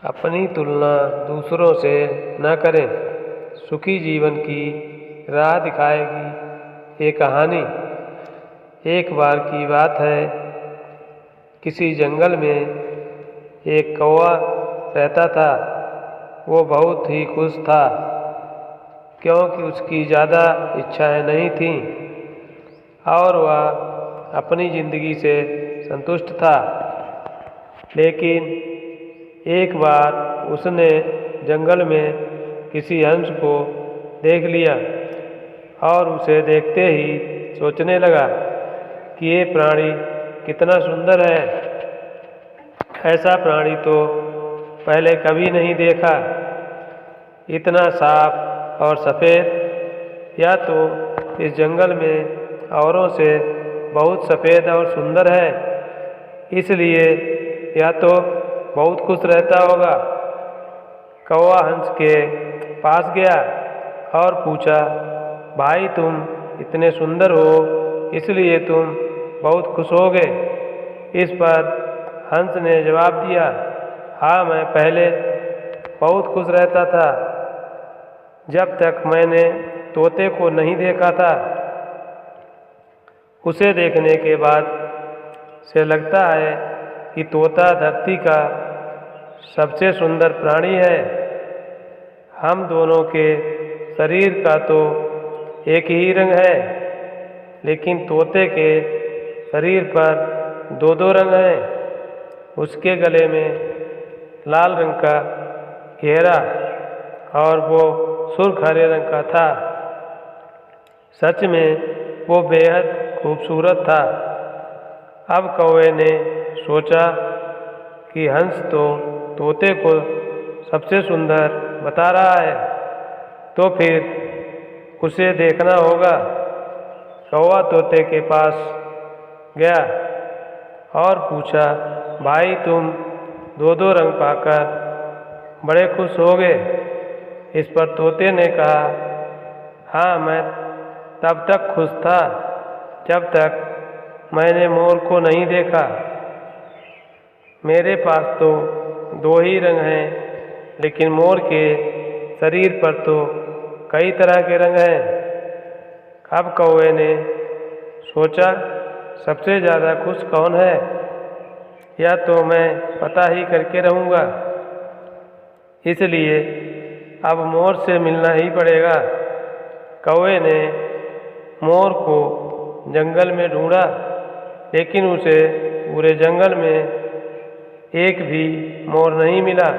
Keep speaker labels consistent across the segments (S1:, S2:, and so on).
S1: अपनी तुलना दूसरों से न करें। सुखी जीवन की राह दिखाएगी ये कहानी। एक बार की बात है, किसी जंगल में एक कौवा रहता था। वो बहुत ही खुश था क्योंकि उसकी ज़्यादा इच्छाएं नहीं थीं और वह अपनी ज़िंदगी से संतुष्ट था। लेकिन एक बार उसने जंगल में किसी हंस को देख लिया और उसे देखते ही सोचने लगा कि ये प्राणी कितना सुंदर है। ऐसा प्राणी तो पहले कभी नहीं देखा। इतना साफ और सफ़ेद। या तो इस जंगल में औरों से बहुत सफ़ेद और सुंदर है, इसलिए या तो बहुत खुश रहता होगा। कौवा हंस के पास गया और पूछा, भाई तुम इतने सुंदर हो इसलिए तुम बहुत खुश होगे। इस पर हंस ने जवाब दिया, हाँ मैं पहले बहुत खुश रहता था जब तक मैंने तोते को नहीं देखा था। उसे देखने के बाद से लगता है कि तोता धरती का सबसे सुंदर प्राणी है। हम दोनों के शरीर का तो एक ही रंग है, लेकिन तोते के शरीर पर दो दो रंग हैं। उसके गले में लाल रंग का घेरा और वो सुर्ख हरे रंग का था। सच में वो बेहद खूबसूरत था। अब कौवे ने सोचा कि हंस तो तोते को सबसे सुंदर बता रहा है, तो फिर उसे देखना होगा। कौवा तोते के पास गया और पूछा, भाई तुम दो दो रंग पाकर बड़े खुश होगे। इस पर तोते ने कहा, हाँ मैं तब तक खुश था जब तक मैंने मोर को नहीं देखा। मेरे पास तो दो ही रंग हैं, लेकिन मोर के शरीर पर तो कई तरह के रंग हैं। अब कौवे ने सोचा, सबसे ज़्यादा खुश कौन है, या तो मैं पता ही करके रहूँगा। इसलिए अब मोर से मिलना ही पड़ेगा। कौवे ने मोर को जंगल में ढूंढा, लेकिन उसे पूरे जंगल में एक भी मोर नहीं मिला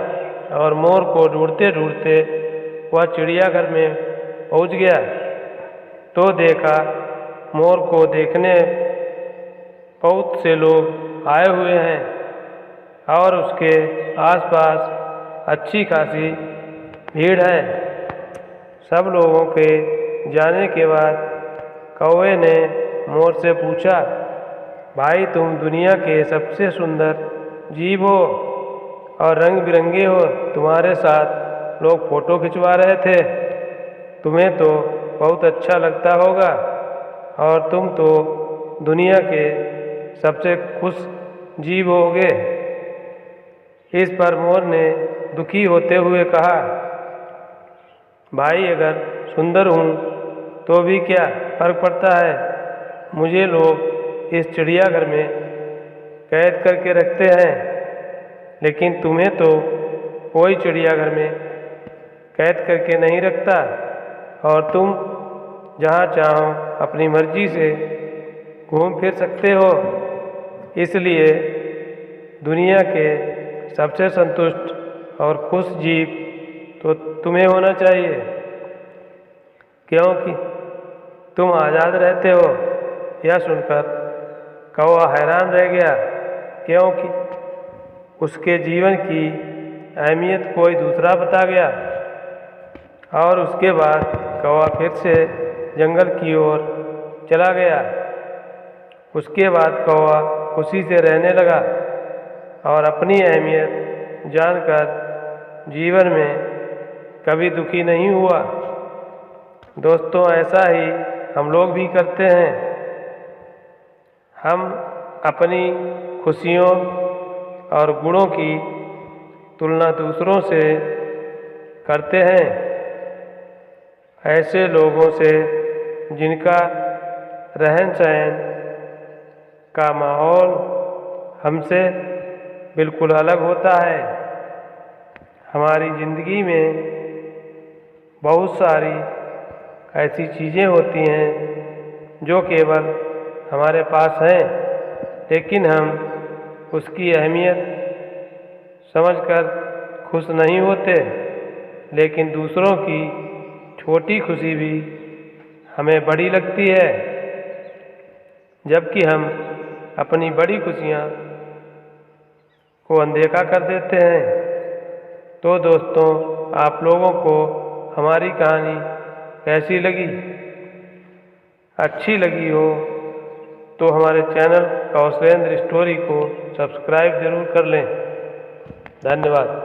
S1: और मोर को ढूंढते ढूंढते वह चिड़ियाघर में पहुंच गया। तो देखा, मोर को देखने बहुत से लोग आए हुए हैं और उसके आसपास अच्छी खासी भीड़ है। सब लोगों के जाने के बाद कौवे ने मोर से पूछा, भाई तुम दुनिया के सबसे सुंदर जीव हो और रंग बिरंगे हो। तुम्हारे साथ लोग फोटो खिंचवा रहे थे। तुम्हें तो बहुत अच्छा लगता होगा और तुम तो दुनिया के सबसे खुश जीव होगे। इस पर मोर ने दुखी होते हुए कहा, भाई अगर सुंदर हूँ तो भी क्या फर्क पड़ता है। मुझे लोग इस चिड़ियाघर में कैद करके रखते हैं, लेकिन तुम्हें तो कोई चिड़ियाघर में कैद करके नहीं रखता और तुम जहाँ चाहो अपनी मर्जी से घूम फिर सकते हो। इसलिए दुनिया के सबसे संतुष्ट और खुश जीव तो तुम्हें होना चाहिए, क्योंकि तुम आज़ाद रहते हो। यह सुनकर कौवा हैरान रह गया, क्योंकि उसके जीवन की अहमियत कोई दूसरा बता गया। और उसके बाद कौवा फिर से जंगल की ओर चला गया। उसके बाद कौवा खुशी से रहने लगा और अपनी अहमियत जानकर जीवन में कभी दुखी नहीं हुआ। दोस्तों, ऐसा ही हम लोग भी करते हैं। हम अपनी खुशियों और गुणों की तुलना दूसरों से करते हैं, ऐसे लोगों से जिनका रहन सहन का माहौल हमसे बिल्कुल अलग होता है। हमारी ज़िंदगी में बहुत सारी ऐसी चीज़ें होती हैं जो केवल हमारे पास हैं, लेकिन हम उसकी अहमियत समझकर खुश नहीं होते, लेकिन दूसरों की छोटी खुशी भी हमें बड़ी लगती है, जबकि हम अपनी बड़ी खुशियाँ को अनदेखा कर देते हैं। तो दोस्तों, आप लोगों को हमारी कहानी कैसी लगी? अच्छी लगी हो तो हमारे चैनल कौशलेंद्र स्टोरी को सब्सक्राइब जरूर कर लें। धन्यवाद।